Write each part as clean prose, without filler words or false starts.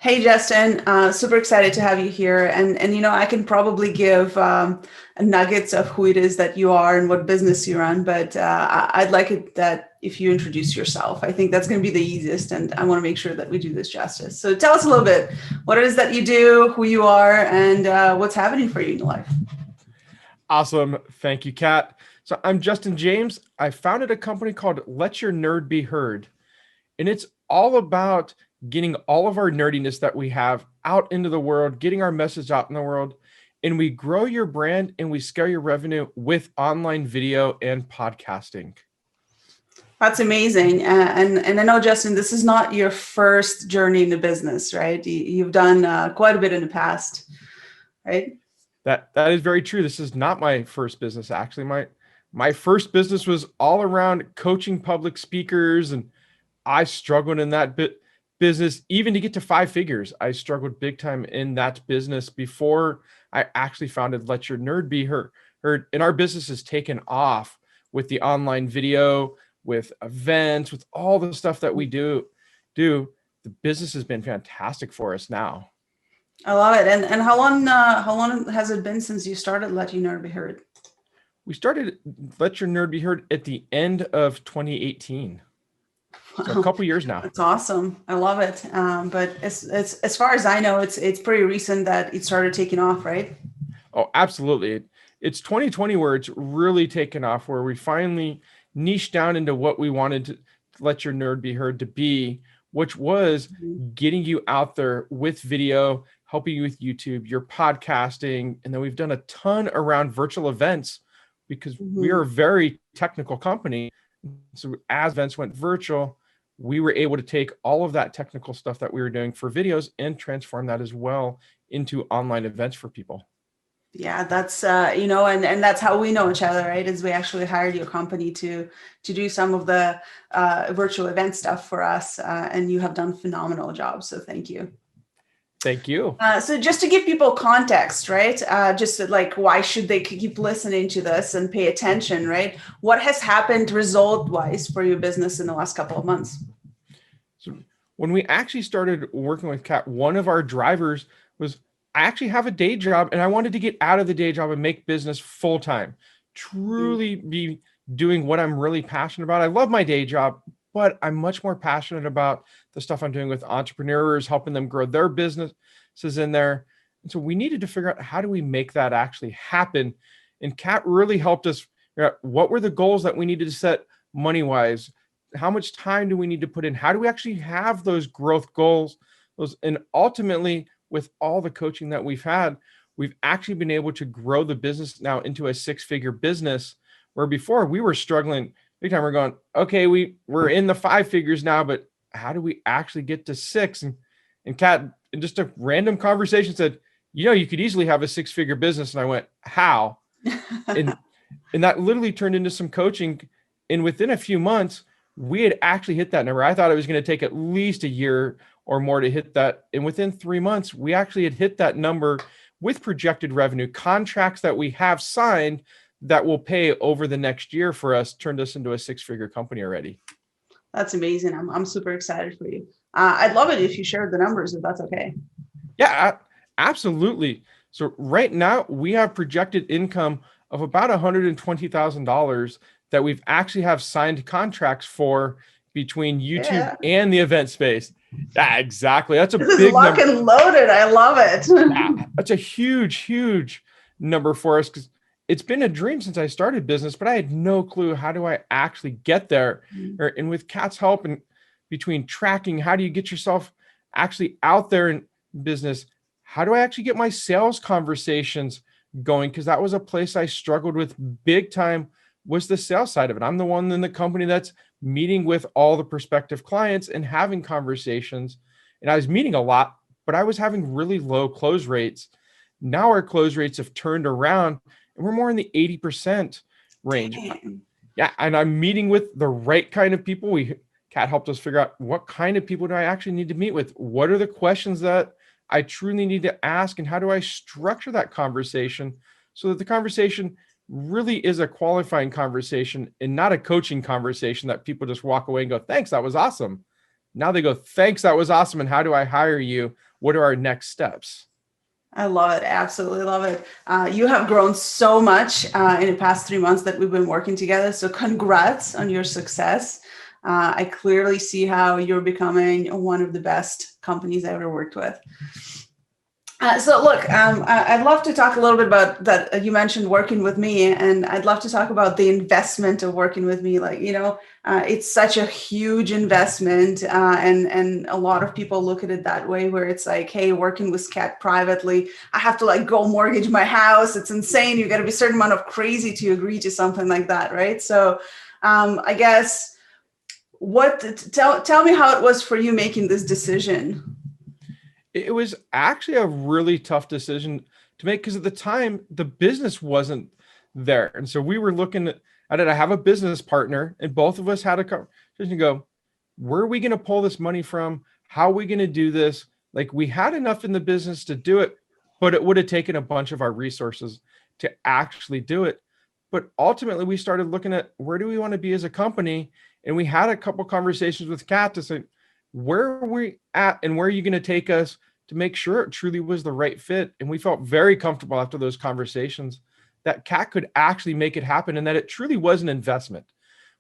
Hey, Justin, super excited to have you here. And I can probably give nuggets of who it is that you are and what business you run, but I'd like it that if you introduce yourself. I think that's going to be the easiest, and I want to make sure that we do this justice. So tell us a little bit what it is that you do, who you are, and what's happening for you in your life. Awesome. Thank you, Kat. So I'm Justin James. I founded a company called Let Your Nerd Be Heard. And it's all about getting all of our nerdiness that we have out into the world, getting our message out in the world. And we grow your brand and we scale your revenue with online video and podcasting. That's amazing. And I know, Justin, this is not your first journey in the business, right? You've done quite a bit in the past, right? That is very true. This is not my first business. Actually, my first business was all around coaching public speakers, and I struggled in that business, even to get to 5 figures. I struggled big time in that business before I actually founded Let Your Nerd Be Heard. And our business has taken off with the online video, with events, with all the stuff that we do. The business has been fantastic for us now. I love it. And how long has it been since you started Let Your Nerd Be Heard? We started Let Your Nerd Be Heard at the end of 2018. So a couple years now. That's awesome. I love it. But as far as I know, it's pretty recent that it started taking off, right? Oh, absolutely. It's 2020 where it's really taken off, where we finally niched down into what we wanted to Let Your Nerd Be Heard to be, which was getting you out there with video, helping you with YouTube, your podcasting. And then we've done a ton around virtual events because we are a very technical company. So as events went virtual, we were able to take all of that technical stuff that we were doing for videos and transform that as well into online events for people. Yeah, that's, and that's how we know each other, right? Is we actually hired your company to do some of the virtual event stuff for us. And you have done a phenomenal job. So thank you. Thank you. So just to give people context, right? Just like, why should they keep listening to this and pay attention, right? What has happened result-wise for your business in the last couple of months? So when we actually started working with Kat, one of our drivers was, I actually have a day job and I wanted to get out of the day job and make business full-time, truly be doing what I'm really passionate about. I love my day job, but I'm much more passionate about the stuff I'm doing with entrepreneurs, helping them grow their businesses in there. And so we needed to figure out, how do we make that actually happen? And Kat really helped us figure out what were the goals that we needed to set money-wise? How much time do we need to put in? How do we actually have those growth goals? And ultimately, with all the coaching that we've had, we've actually been able to grow the business now into a 6-figure business, where before we were struggling big time. We're going, okay, we're in the 5 figures now, but how do we actually get to 6? And Kat, in just a random conversation, said, you could easily have a 6-figure business. And I went, how? and that literally turned into some coaching. And within a few months, we had actually hit that number. I thought it was going to take at least a year or more to hit that. And within 3 months, we actually had hit that number with projected revenue, contracts that we have signed that will pay over the next year for us, turned us into a 6-figure company already. That's amazing. I'm super excited for you. I'd love it if you shared the numbers, if that's okay. Yeah, absolutely. So right now we have projected income of about $120,000 that we've actually have signed contracts for between YouTube and the event space. Yeah, exactly. That's a big number. Lock and loaded. I love it. Yeah, that's a huge number for us, because it's been a dream since I started business, but I had no clue, how do I actually get there? And with Kat's help, and between tracking, how do you get yourself actually out there in business? How do I actually get my sales conversations going? Because that was a place I struggled with big time, was the sales side of it. I'm the one in the company that's meeting with all the prospective clients and having conversations. And I was meeting a lot, but I was having really low close rates. Now our close rates have turned around, and we're more in the 80% range. Damn. Yeah. And I'm meeting with the right kind of people. Kat helped us figure out, what kind of people do I actually need to meet with? What are the questions that I truly need to ask? And how do I structure that conversation so that the conversation really is a qualifying conversation and not a coaching conversation that people just walk away and go, thanks, that was awesome. Now they go, thanks, that was awesome. And how do I hire you? What are our next steps? I love it. Absolutely love it. You have grown so much in the past 3 months that we've been working together. So congrats on your success. I clearly see how you're becoming one of the best companies I ever worked with. So look, I'd love to talk a little bit about that. You mentioned working with me, and I'd love to talk about the investment of working with me. Like, it's such a huge investment, and a lot of people look at it that way, where it's like, hey, working with Kat privately, I have to like go mortgage my house. It's insane. You got to be a certain amount of crazy to agree to something like that, right? So, I guess tell me how it was for you making this decision. It was actually a really tough decision to make, because at the time the business wasn't there. And so we were looking at it. I have a business partner, and both of us had a conversation to go, where are we going to pull this money from? How are we going to do this? Like, we had enough in the business to do it, but it would have taken a bunch of our resources to actually do it. But ultimately we started looking at, where do we want to be as a company? And we had a couple conversations with Kat to say, where are we at and where are you going to take us, to make sure it truly was the right fit. And we felt very comfortable after those conversations that Kat could actually make it happen, and that it truly was an investment.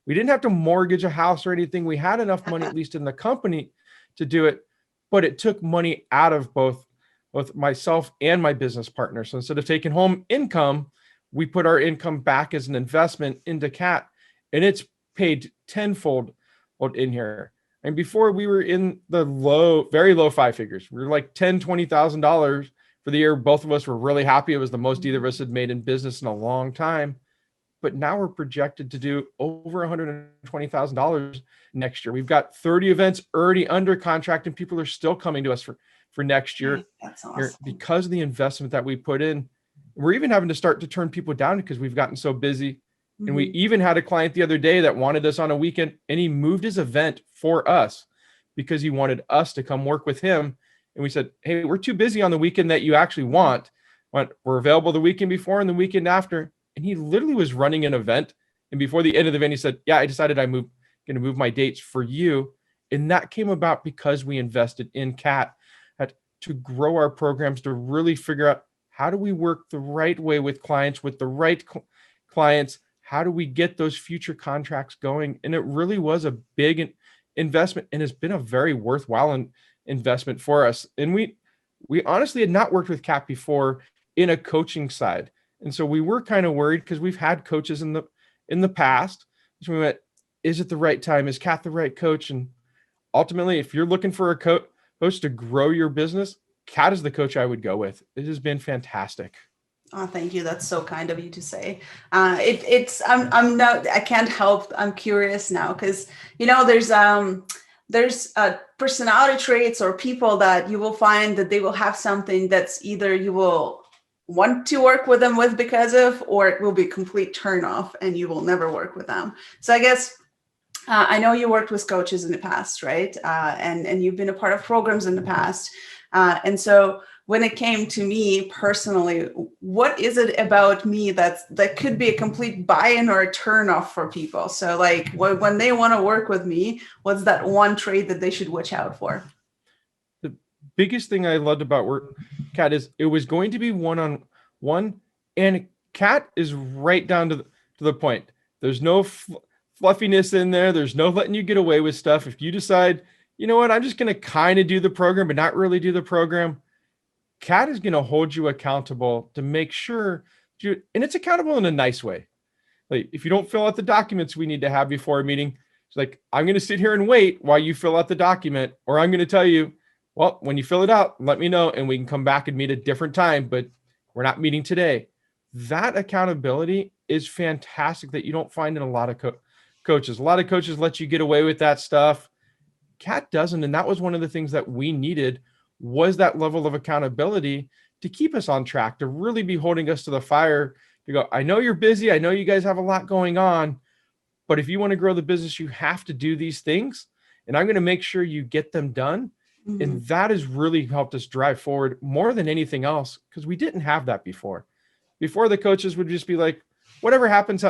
We didn't have to mortgage a house or anything. We had enough money, at least in the company, to do it, but it took money out of both myself and my business partner. So instead of taking home income, we put our income back as an investment into Kat, and it's paid tenfold in here. And before, we were in the very low five figures. We were like $10,000-$20,000 for the year. Both of us were really happy. It was the most either of us had made in business in a long time. But now we're projected to do over $120,000 next year. We've got 30 events already under contract, and people are still coming to us for next year. That's awesome. Because of the investment that we put in. We're even having to start to turn people down because we've gotten so busy. And we even had a client the other day that wanted us on a weekend, and he moved his event for us because he wanted us to come work with him. And we said, hey, we're too busy on the weekend that you actually want. We're available the weekend before and the weekend after. And he literally was running an event. And before the end of the event, he said, yeah, I decided I'm going to move my dates for you. And that came about because we invested in Kat to grow our programs, to really figure out, how do we work the right way with clients, with the right clients? How do we get those future contracts going? And it really was a big investment, and it's been a very worthwhile investment for us. And we honestly had not worked with Kat before in a coaching side. And so we were kind of worried, because we've had coaches in the past. So we went, is it the right time? Is Kat the right coach? And ultimately, if you're looking for a coach to grow your business, Kat is the coach I would go with. It has been fantastic. Oh, thank you. That's so kind of you to say. I can't help. I'm curious now, because, there's personality traits or people that you will find that they will have something that's either you will want to work with them with because of, or it will be a complete turn off and you will never work with them. So I guess, I know you worked with coaches in the past, right? And you've been a part of programs in the past. And so when it came to me personally, what is it about me that could be a complete buy-in or a turn-off for people? So like when they want to work with me, what's that one trait that they should watch out for? The biggest thing I loved about work, Kat, is it was going to be one-on-one, and Kat is right down to the point. There's no fluffiness in there. There's no letting you get away with stuff. If you decide, you know what, I'm just going to kind of do the program, but not really do the program, Kat is going to hold you accountable to make sure and it's accountable in a nice way. Like, if you don't fill out the documents we need to have before a meeting, it's like, I'm going to sit here and wait while you fill out the document, or I'm going to tell you, well, when you fill it out, let me know and we can come back and meet at a different time, but we're not meeting today. That accountability is fantastic that you don't find in a lot of coaches. A lot of coaches let you get away with that stuff. Kat doesn't. And that was one of the things that we needed, was that level of accountability to keep us on track, to really be holding us to the fire, to go, I know you're busy. I know you guys have a lot going on, but if you want to grow the business, you have to do these things. And I'm going to make sure you get them done. Mm-hmm. And that has really helped us drive forward more than anything else, because we didn't have that before. Before, the coaches would just be like, whatever happens,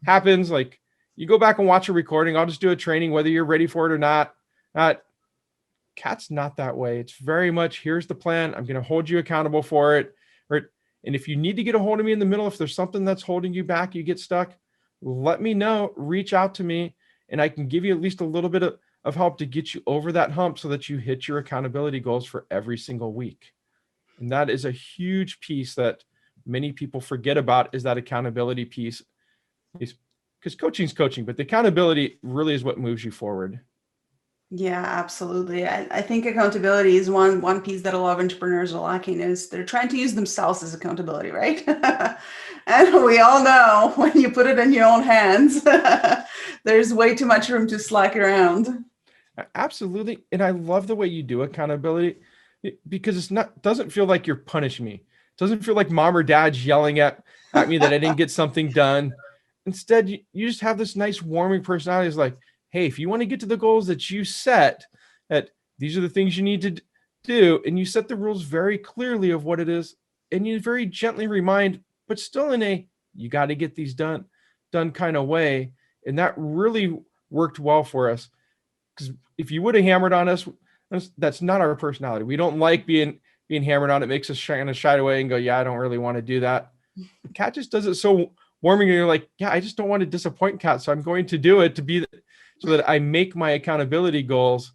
happens. Like, you go back and watch a recording. I'll just do a training, whether you're ready for it or not. Kat's not that way. It's very much, here's the plan. I'm going to hold you accountable for it. Right. And if you need to get a hold of me in the middle, if there's something that's holding you back, you get stuck, let me know, reach out to me, and I can give you at least a little bit of help to get you over that hump so that you hit your accountability goals for every single week. And that is a huge piece that many people forget about, is that accountability piece. Because coaching is coaching, but the accountability really is what moves you forward. Yeah, absolutely. I think accountability is one piece that a lot of entrepreneurs are lacking, is they're trying to use themselves as accountability, right? And we all know when you put it in your own hands, there's way too much room to slack around. Absolutely. And I love the way you do accountability, because doesn't feel like you're punishing me. It doesn't feel like mom or dad's yelling at me that I didn't get something done. Instead, you just have this nice warming personality. It's like, hey, if you want to get to the goals that you set, that these are the things you need to do, and you set the rules very clearly of what it is, and you very gently remind, but still in a, you got to get these done kind of way. And that really worked well for us. Because if you would have hammered on us, that's not our personality. We don't like being hammered on. It makes us kind of shy away and go, yeah, I don't really want to do that. Kat just does it so warming, and you're like, yeah, I just don't want to disappoint Kat, so I'm going to do it so that I make my accountability goals,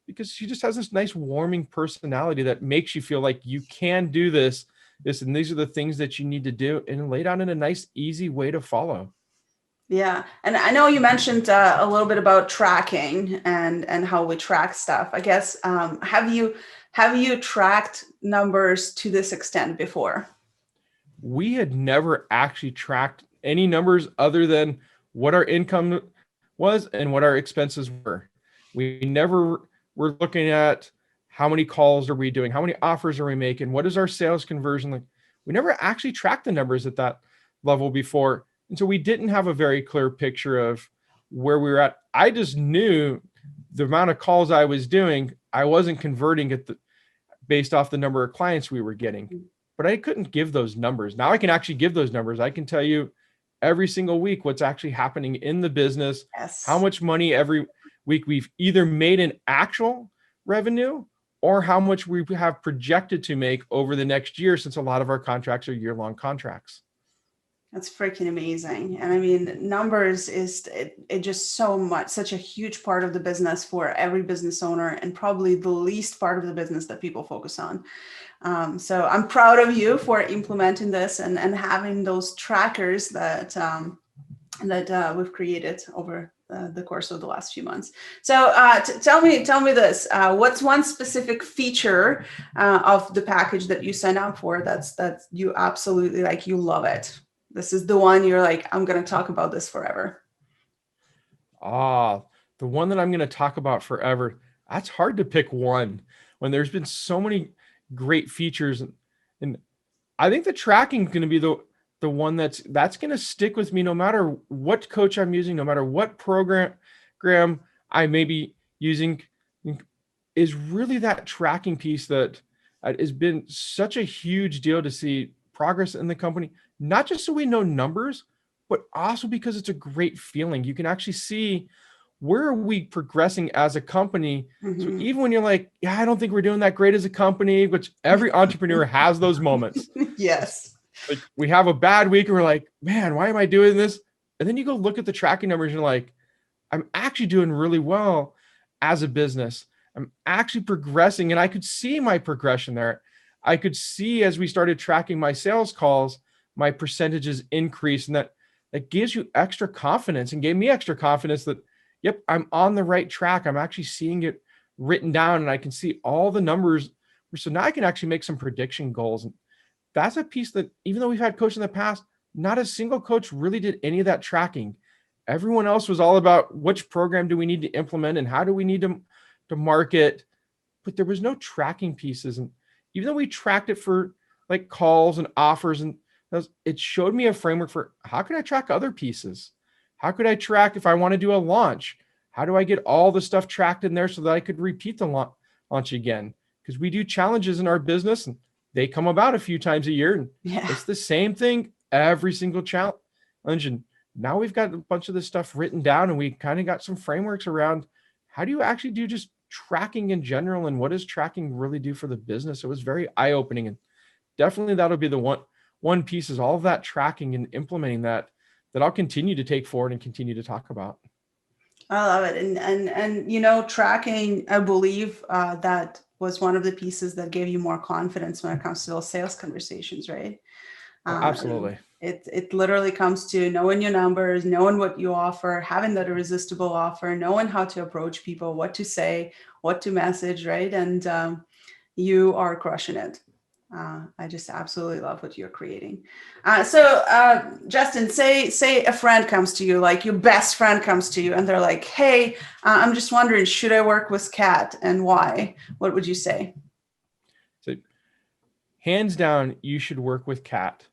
because she just has this nice warming personality that makes you feel like you can do this, and these are the things that you need to do, and laid out in a nice, easy way to follow. Yeah. And I know you mentioned a little bit about tracking and how we track stuff. I guess, have you tracked numbers to this extent before? We had never actually tracked any numbers other than what our income was and what our expenses were. We never were looking at how many calls are we doing, how many offers are we making, what is our sales conversion like. We never actually tracked the numbers at that level before. And so we didn't have a very clear picture of where we were at. I just knew the amount of calls I was doing, I wasn't converting it based off the number of clients we were getting. But I couldn't give those numbers. Now I can actually give those numbers. I can tell you every single week what's actually happening in the business, Yes. How much money every week we've either made in actual revenue or how much we have projected to make over the next year, since a lot of our contracts are year-long contracts. That's freaking amazing. And I mean, numbers is it just such a huge part of the business for every business owner, and probably the least part of the business that people focus on. So I'm proud of you for implementing this and having those trackers that we've created over the course of the last few months. So tell me this, what's one specific feature of the package that you sign up for that's you absolutely like, you love it? This is the one you're like, I'm going to talk about this forever. The one that I'm going to talk about forever. That's hard to pick one when there's been so many great features. And I think the tracking is going to be the one that's going to stick with me no matter what coach I'm using, no matter what program I may be using, is really that tracking piece that has been such a huge deal to see progress in the company, not just so we know numbers, but also because it's a great feeling. You can actually see, where are we progressing as a company? Mm-hmm. So even when you're like, yeah, I don't think we're doing that great as a company, which every entrepreneur has those moments. Yes. Like, we have a bad week and we're like, man, why am I doing this? And then you go look at the tracking numbers and you're like, I'm actually doing really well as a business. I'm actually progressing, and I could see my progression there. I could see, as we started tracking my sales calls, my percentages increase, and that gives you extra confidence, and gave me extra confidence that, yep, I'm on the right track. I'm actually seeing it written down, and I can see all the numbers. So now I can actually make some prediction goals. And that's a piece that, even though we've had coaches in the past, not a single coach really did any of that tracking. Everyone else was all about which program do we need to implement and how do we need to market, but there was no tracking pieces. And even though we tracked it for like calls and offers, and it showed me a framework for how could I track other pieces? How could I track if I want to do a launch? How do I get all the stuff tracked in there so that I could repeat the launch again? Because we do challenges in our business, and they come about a few times a year, and It's the same thing every single challenge. And now we've got a bunch of this stuff written down, and we kind of got some frameworks around how do you actually do just tracking in general and what does tracking really do for the business. It was very eye-opening, and definitely that'll be the one piece is all of that tracking and implementing that I'll continue to take forward and continue to talk about. I love it. And you know, tracking, I believe that was one of the pieces that gave you more confidence when it comes to those sales conversations, right? Oh, absolutely. It literally comes to knowing your numbers, knowing what you offer, having that irresistible offer, knowing how to approach people, what to say, what to message, right? And you are crushing it. I just absolutely love what you're creating. So Justin, say a friend comes to you, like your best friend comes to you, and they're like, "Hey, I'm just wondering, should I work with Kat and why?" What would you say? So, hands down, you should work with Kat.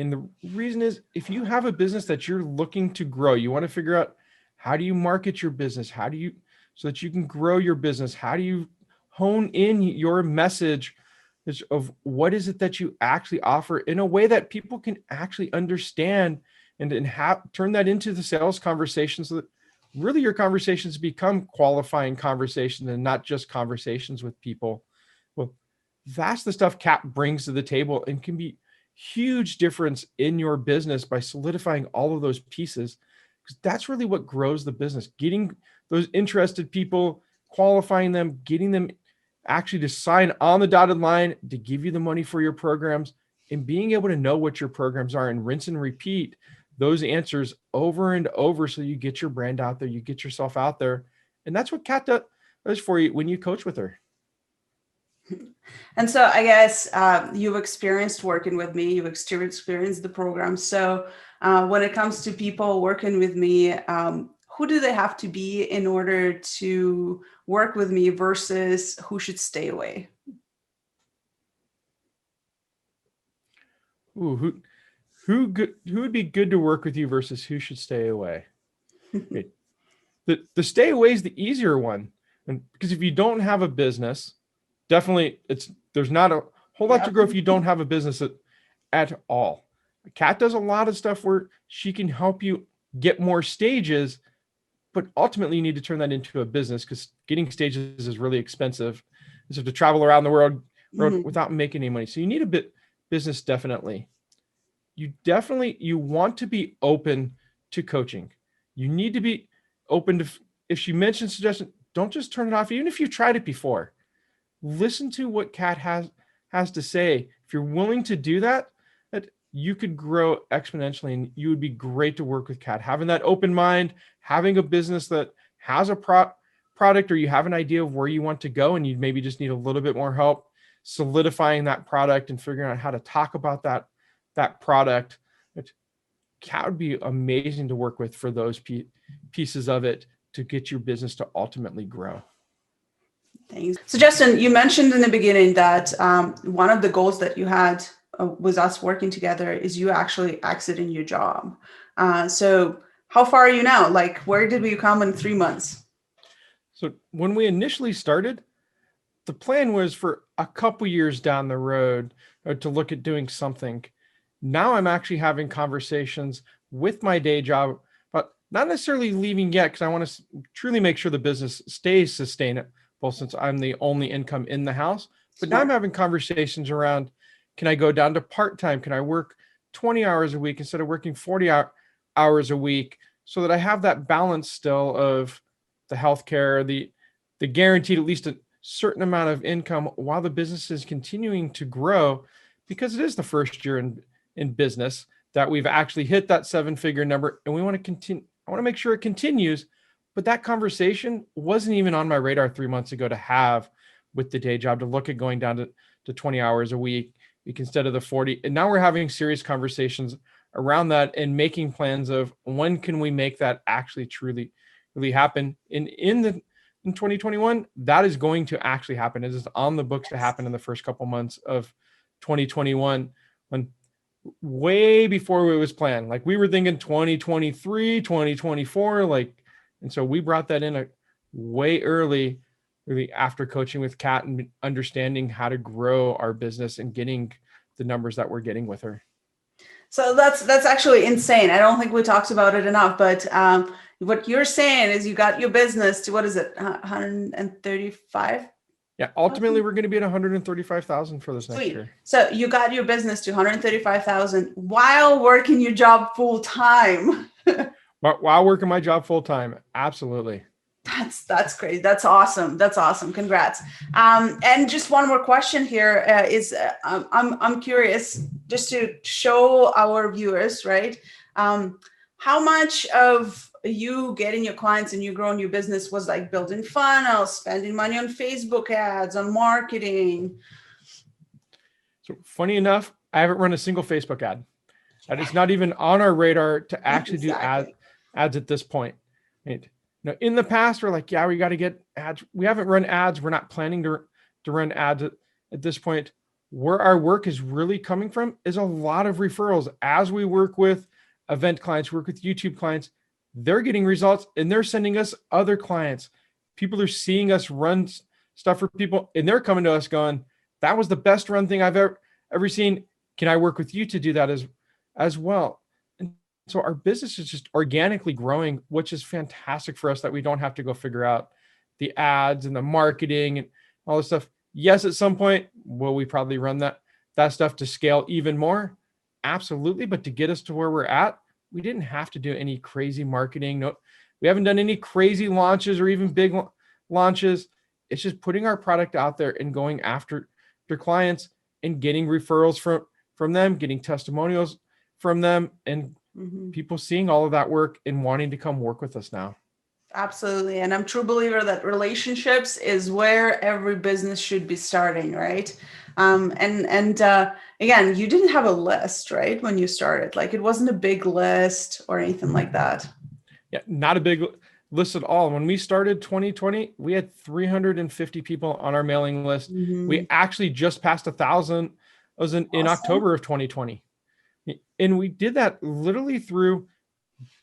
And the reason is, if you have a business that you're looking to grow, you want to figure out how do you market your business, so that you can grow your business, how do you hone in your message of what is it that you actually offer in a way that people can actually understand and turn that into the sales conversation, so that really your conversations become qualifying conversations and not just conversations with people. Well, that's the stuff Kat brings to the table and can be huge difference in your business by solidifying all of those pieces, because that's really what grows the business. Getting those interested people, qualifying them, getting them actually to sign on the dotted line to give you the money for your programs, and being able to know what your programs are and rinse and repeat those answers over and over so you get your brand out there, you get yourself out there. And that's what Kat does for you when you coach with her. And so I guess you've experienced working with me, you've experienced the program. So when it comes to people working with me, who do they have to be in order to work with me versus who should stay away? Ooh, who would be good to work with you versus who should stay away? Okay. The stay away is the easier one. And because if you don't have a business, definitely there's not a whole lot to grow if you don't have a business at all. Kat does a lot of stuff where she can help you get more stages, but ultimately you need to turn that into a business, because getting stages is really expensive. You have to travel around the world without making any money. So you need a business, definitely. You want to be open to coaching. You need to be open to, if she mentions suggestion, don't just turn it off. Even if you've tried it before, listen to what Kat has to say. If you're willing to do that, you could grow exponentially, and you would be great to work with Kat. Having that open mind, having a business that has a product, or you have an idea of where you want to go and you maybe just need a little bit more help solidifying that product and figuring out how to talk about that product. Kat would be amazing to work with for those pieces of it to get your business to ultimately grow. Thanks. So Justin, you mentioned in the beginning that one of the goals that you had with us working together is you actually exiting your job. So how far are you now? Like, where did we come in 3 months? So when we initially started, the plan was for a couple years down the road to look at doing something. Now I'm actually having conversations with my day job, but not necessarily leaving yet, because I want to truly make sure the business stays sustainable, since I'm the only income in the house. But now I'm having conversations around, can I go down to part-time? Can I work 20 hours a week instead of working 40 hours a week, so that I have that balance still of the healthcare, the guaranteed at least a certain amount of income while the business is continuing to grow, because it is the first year in business that we've actually hit that 7-figure number, and we want to continue. I want to make sure it continues. But that conversation wasn't even on my radar 3 months ago to have with the day job, to look at going down to 20 hours a week instead of the 40. And now we're having serious conversations around that and making plans of when can we make that actually truly really happen. In 2021, that is going to actually happen. It is on the books to happen in the first couple months of 2021, when way before it was planned. Like, we were thinking 2023, 2024, and so we brought that in a way early, really after coaching with Kat and understanding how to grow our business and getting the numbers that we're getting with her. So that's actually insane. I don't think we talked about it enough, but what you're saying is you got your business to, what is it, 135? Yeah, ultimately we're going to be at 135,000 for this next Sweet. year. So you got your business to 135,000 while working your job full time. But while working my job full time, absolutely. That's great. That's awesome. That's awesome. Congrats. And just one more question here is I'm curious, just to show our viewers, right? How much of you getting your clients and you growing your business was like building funnels, spending money on Facebook ads, on marketing? So funny enough, I haven't run a single Facebook ad. That is not even on our radar to actually do ads at this point. Right? Now, in the past, we're like, yeah, we got to get ads. We haven't run ads. We're not planning to run ads at this point. Where our work is really coming from is a lot of referrals. As we work with event clients, work with YouTube clients, they're getting results and they're sending us other clients. People are seeing us run stuff for people and they're coming to us going, that was the best run thing I've ever seen. Can I work with you to do that as well? And so our business is just organically growing, which is fantastic for us that we don't have to go figure out the ads and the marketing and all this stuff. Yes, at some point, will we probably run that stuff to scale even more? Absolutely. But to get us to where we're at, we didn't have to do any crazy marketing. No, we haven't done any crazy launches or even big launches. It's just putting our product out there and going after their clients and getting referrals from them, getting testimonials from them, and people seeing all of that work and wanting to come work with us now. Absolutely. And I'm a true believer that relationships is where every business should be starting, right? Again, you didn't have a list, right? When you started, like it wasn't a big list or anything like that. Yeah, not a big list at all. When we started 2020, we had 350 people on our mailing list. We actually just passed 1,000. It was in October of 2020. And we did that literally through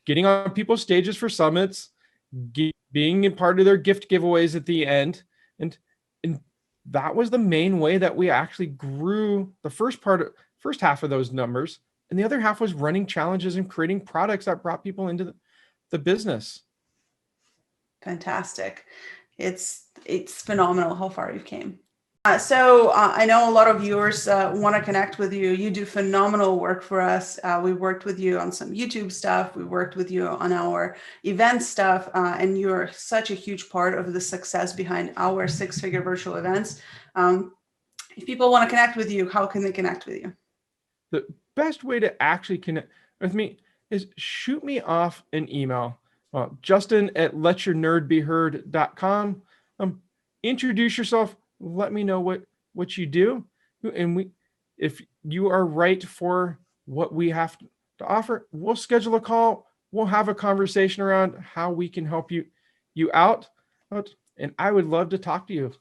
getting on people's stages for summits, being a part of their gift giveaways at the end. And that was the main way that we actually grew the first half of those numbers. And the other half was running challenges and creating products that brought people into the business. Fantastic. It's phenomenal how far you've came. So I know a lot of viewers want to connect with you. You do phenomenal work for us. We worked with you on some YouTube stuff. We worked with you on our event stuff. And you're such a huge part of the success behind our six-figure virtual events. If people want to connect with you, how can they connect with you? The best way to actually connect with me is shoot me off an email. Justin@letyournerdbeheard.com. Introduce yourself. Let me know what you do. And if you are right for what we have to offer, we'll schedule a call. We'll have a conversation around how we can help you out. And I would love to talk to you.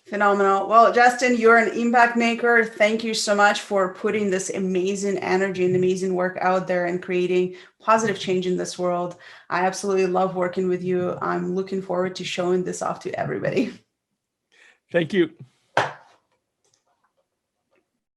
Phenomenal. Well, Justin, you're an impact maker. Thank you so much for putting this amazing energy and amazing work out there and creating positive change in this world. I absolutely love working with you. I'm looking forward to showing this off to everybody. Thank you.